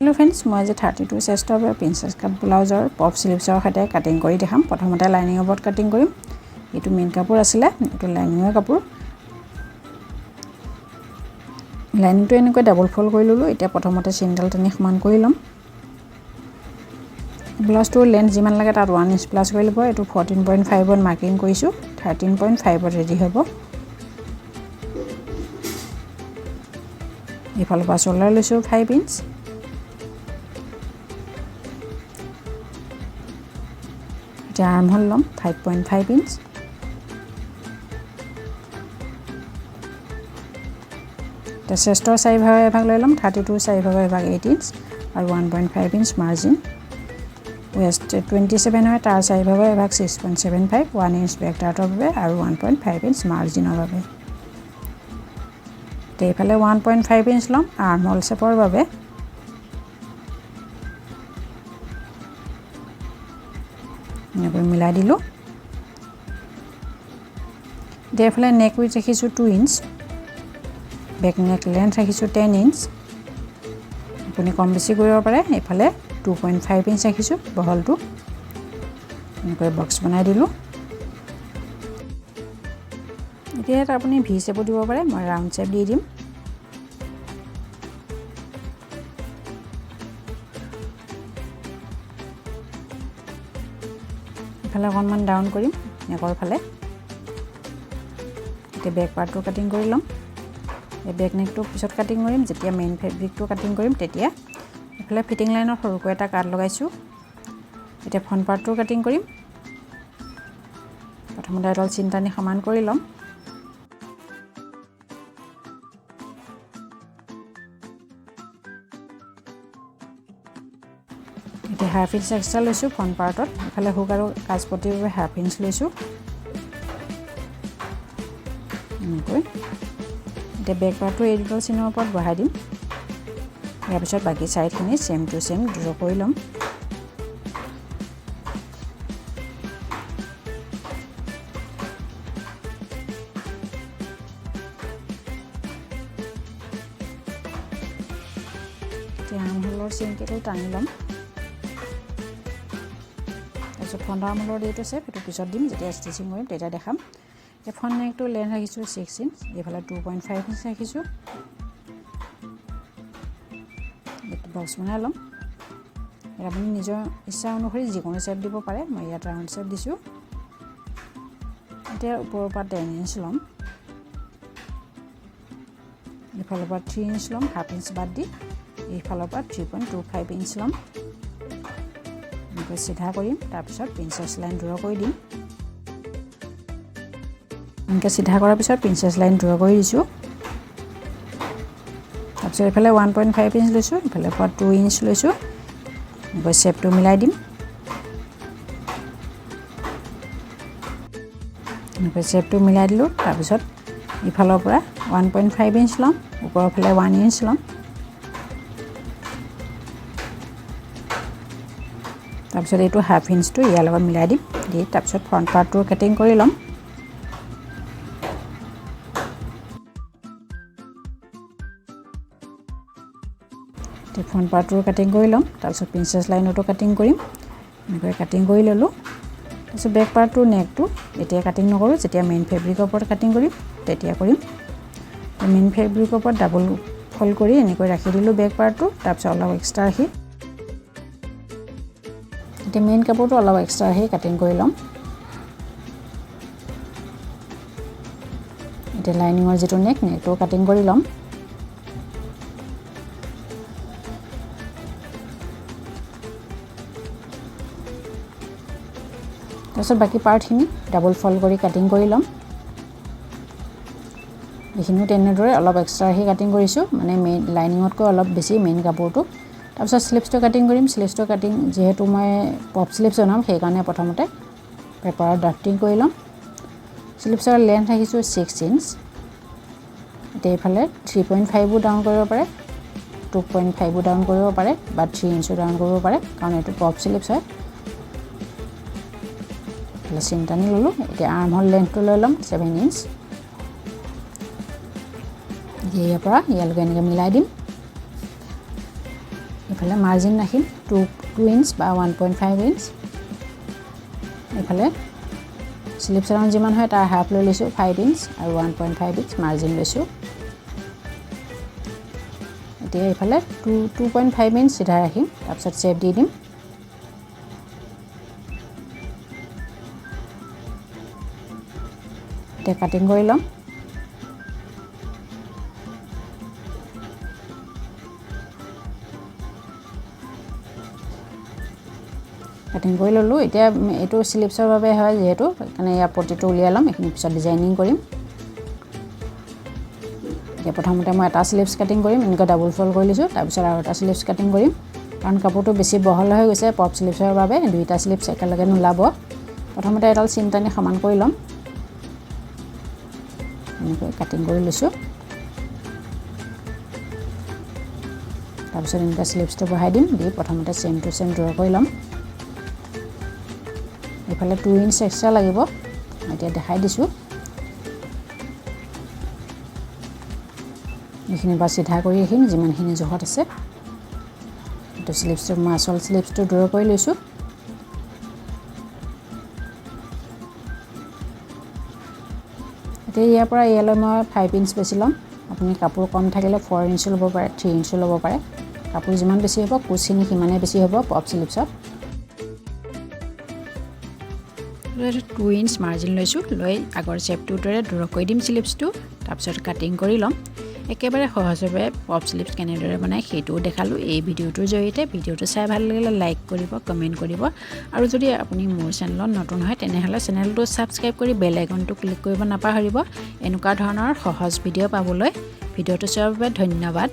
Hello friends, মই যে 32 চেষ্টৰ princess কাট ব্লাউজৰ পপ স্লিভছৰ সৈতে কাটিং কৰি দেখাম। প্ৰথমতে লাইনিংৰ ওপৰত কাটিং কৰিম। এটো মেইন কাপোৰ আছিল, এটো লাইনিংৰ কাপোৰ। লাইনিংটো এনেকৈ ডাবল ফোল্ড কৰি ললো। এতিয়া প্ৰথমতে চিনডাল টানি সমান কৰি লম। ব্লাউজটোৰ লেন্থ যিমান লাগে তাত 1 ইঞ্চ প্লাস কৰি লব। এটো 14.5 ত মাৰ্কিং কৰিছো, 13.5 ত ৰেডি হ'ব। ইফালৰ পৰা শোল্ডাৰ লৈছো 5 ইঞ্চ। আৰ্ম হোল লম 5.5 ইঞ্চ। চেষ্টৰ 4 ভাগ এভাগ লৈ লম, 32 4 ভাগ এভাগ 8 ইঞ্চ আৰু 1.5 ইঞ্চ মাৰ্জিন। ওয়েস্ট 27 হয়, তাৰ 4 ভাগ এভাগ 6.75, 1 ইঞ্চ বেক ডাৰ্টৰ বাবে আৰু 1.5 ইঞ্চ মাৰ্জিনৰ বাবে। এইফালে 1.5 ইঞ্চ লম আৰ্ম হোল শেপৰ বাবে। এনেকৈ মিলাই দিলো। এইফালে নেক উইথ ৰাখিছো 2 ইঞ্চ, বেক নেক লেন্থ ৰাখিছো 10 ইঞ্চ। আপুনি কম বেছি কৰিব পাৰে। এইফালে 2.5 ইঞ্চ ৰাখিছো বহলটো। এনেকৈ বক্স বনাই দিলো। এতিয়া আপুনি ভি শেপো দিব পাৰে, মই ৰাউন্ড শেপ দি দিম। ইফালে অকণমান ডাউন কৰিম নেকৰ ফালে। এতিয়া বেক পাৰ্টটো কাটিং কৰি লম। এই বেক নেকটো পিছত কাটিং কৰিম, যেতিয়া মেইন ফেব্ৰিকটো কাটিং কৰিম তেতিয়া। ইফালে ফিটিং লাইনৰ সৰুকৈ এটা কাট লগাইছো। এতিয়া ফ্ৰন্ট পাৰ্টটো কাটিং কৰিম। প্ৰথমতে এডাল চিন টানি সমান কৰি লম। এতিয়া হাফ ইঞ্চ এক্সট্ৰা লৈছো ফ্ৰন্ট পাৰ্টত। ইফালে হুক আৰু কাজপটিৰ বাবে হাফ ইঞ্চ লৈছো। এনেকৈ এতিয়া বেক পাৰ্টটো এই দুডাল চিনৰ ওপৰত বহাই দিম। ইয়াৰ পিছত বাকী সাইডখিনি সেম টু সেম ড্ৰ কৰি ল'ম। এতিয়া আৰ্ম হোলৰ চিনকেইটো টানি ল'ম। তাৰপিছত ফ্ৰণ্ট আৰ্ম হোলৰ এইটো শেপ, সেইটো পিছত দিম যেতিয়া ষ্টিচিং কৰিম তেতিয়া দেখাম। এতিয়া ফ্ৰণ্ট নেকটো লেন্থ ৰাখিছোঁ 6 ইঞ্চ, এইফালে 2.5 ইঞ্চ ৰাখিছোঁ। বক্স বনাই ল'ম। আপুনি নিজৰ ইচ্ছা অনুসৰি যিকোনো শেপ দিব পাৰে। মই ইয়াত ৰাউণ্ড শেপ দিছোঁ। এতিয়া ওপৰৰ পৰা 10 ইঞ্চ ল'ম। এইফালৰ পৰা 3 ইঞ্চ ল'ম, হাফ ইঞ্চ বাদ দি। এইফালৰ পৰা 3.25 ইঞ্চ ল'ম। এনেকৈ চিধা কৰিম, তাৰপিছত প্ৰিন্সেছ লাইন ড্ৰ কৰি দিম। এনেকৈ চিধা কৰাৰ পিছত প্ৰিন্সেছ লাইন ড্ৰ কৰি দিছোঁ। তাৰপিছত এইফালে 1.5 ইঞ্চ লৈছোঁ, ইফালে পৰা 2 ইঞ্চ লৈছোঁ। এনেকৈ শ্বেপটো মিলাই দিম। এনেকৈ শ্বেপটো মিলাই দিলোঁ। তাৰপিছত ইফালৰ পৰা 1.5 ইঞ্চ ল'ম, ওপৰৰ ফালে 1 ইঞ্চ ল'ম। তাৰপিছত এইটো হাফ ইঞ্চটো ইয়াৰ লগত মিলাই দিম। দি তাৰপিছত ফ্ৰণ্ট পাৰ্টটো কাটিং কৰি ল'ম। ফ্ৰণ্ট পাৰ্টটো কাটিং কৰি ল'ম। তাৰপিছত প্ৰিন্সেছ লাইনতো কাটিং কৰিম। এনেকৈ কাটিং কৰি ল'লোঁ। তাৰপিছত বেক পাৰ্টটোৰ নেকটো এতিয়া কাটিং নকৰোঁ, যেতিয়া মেইন ফেব্ৰিকৰ ওপৰত কাটিং কৰিম তেতিয়া কৰিম। মেইন ফেব্ৰিকৰ ওপৰত ডাবল ফল্ড কৰি এনেকৈ ৰাখি দিলোঁ বেক পাৰ্টটো। তাৰপিছত অলপ এক্সট্ৰা ৰাখি এতিয়া মেইন কাপোৰটো অলপ এক্সট্ৰা ৰাখি কাটিং কৰি ল'ম। এতিয়া লাইনিঙৰ যিটো নেকটো কাটিং কৰি ল'ম। তাৰপিছত বাকী পাৰ্টখিনি ডাবল ফল্ড কৰি কাটিং কৰি ল'ম। এইখিনিও তেনেদৰে অলপ এক্সট্ৰা ৰাখি কাটিং কৰিছোঁ, মানে মেইন লাইনিঙতকৈ অলপ বেছি মেইন কাপোৰটো। তাৰপিছত স্লিভছটো কাটিং কৰিম। স্লিভছটো কাটিং যিহেতু মই পপ স্লিভছ বনাম, সেইকাৰণে প্ৰথমতে পেপাৰত ড্ৰাফটিং কৰি ল'ম। স্লিভছৰ লেন্থ ৰাখিছোঁ 6 ইঞ্চ। এতিয়া এইফালে 3.5ও ডাউন কৰিব পাৰে, 2.5ও ডাউন কৰিব পাৰে বা 3 ইঞ্চো ডাউন কৰিব পাৰে, কাৰণ এইটো পপ স্লিভছ হয়। চিন টানি ল'লোঁ। এতিয়া আৰ্ম হোল লেন্থটো লৈ ল'ম 7 ইঞ্চ। ইয়াৰ পৰা ইয়ালৈকে এনেকৈ মিলাই দিম। এইফালে মাৰ্জিন ৰাখিম 2 ইঞ্চ বা 1.5 ইঞ্চ এইফালে স্লিপছ ৰাউণ্ড যিমান হয় তাৰ হাফ লৈ লৈছোঁ 5 ইঞ্চ আৰু 1.5 ইঞ্চ মাৰ্জিন লৈছোঁ এতিয়া এইফালে 2.5 ইঞ্চ চিধা ৰাখিম তাৰপিছত চেপ দি দিম এতিয়া কাটিং কৰি ল'ম কাটিং কৰি ল'লোঁ এতিয়া এইটো স্লিপছৰ বাবে হয় যিহেতু সেইকাৰণে ইয়াৰ পটিটো উলিয়াই ল'ম এইখিনি পিছত ডিজাইনিং কৰিম এতিয়া প্ৰথমতে মই এটা স্লিপছ কাটিং কৰিম এনেকৈ ডাবল ফল্ড কৰি লৈছোঁ তাৰপিছত আৰু এটা স্লিপছ কাটিং কৰিম কাৰণ কাপোৰটো বেছি বহল হৈ গৈছে পপ স্লিপছৰ বাবে দুইটা স্লিপছ একেলগে নোলাব প্ৰথমতে এডাল চিন টানি সমান কৰি ল'ম এনেকৈ কাটিং কৰি লৈছোঁ তাৰপিছত এনেকৈ স্লিপছটো বহাই দিম দি প্ৰথমতে চেম টু চেম ড্ৰ কৰি ল'ম এইফালে 2 ইঞ্চ এক্সট্ৰা লাগিব এতিয়া দেখাই দিছোঁ এইখিনি বা চিধা কৰি ৰাখিম যিমানখিনি জোখত আছে এইটো স্লিপছটো মই আচল স্লিপছটো ড্ৰ কৰি লৈছোঁ এতিয়া ইয়াৰ পৰা ইয়ালৈ মই 5 ইঞ্চ বেছি ল'ম আপুনি কাপোৰ কম থাকিলে 4 ইঞ্চো ল'ব পাৰে 3 ইঞ্চো ল'ব পাৰে কাপোৰ যিমান বেছি হ'ব কুচিনি সিমানে বেছি হ'ব পপ স্লিপছত 2 ইঞ্চ মাৰ্জিন লৈছোঁ লৈ আগৰ চেপটোৰ দৰে ড্ৰ কৰি দিম স্লিপছটো তাৰপিছত কাটিং কৰি ল'ম একেবাৰে সহজভাৱে পপ স্লিপছ কেনেদৰে বনায় সেইটোও দেখালোঁ এই ভিডিঅ'টোৰ জৰিয়তে ভিডিঅ'টো চাই ভাল লাগিলে লাইক কৰিব কমেণ্ট কৰিব আৰু যদি আপুনি মোৰ চেনেলত নতুন হয় তেনেহ'লে চেনেলটো ছাবস্ক্ৰাইব কৰি বেল আইকনটো ক্লিক কৰিব নাপাহৰিব এনেকুৱা ধৰণৰ সহজ ভিডিঅ' পাবলৈ ভিডিঅ'টো চোৱাৰ বাবে ধন্যবাদ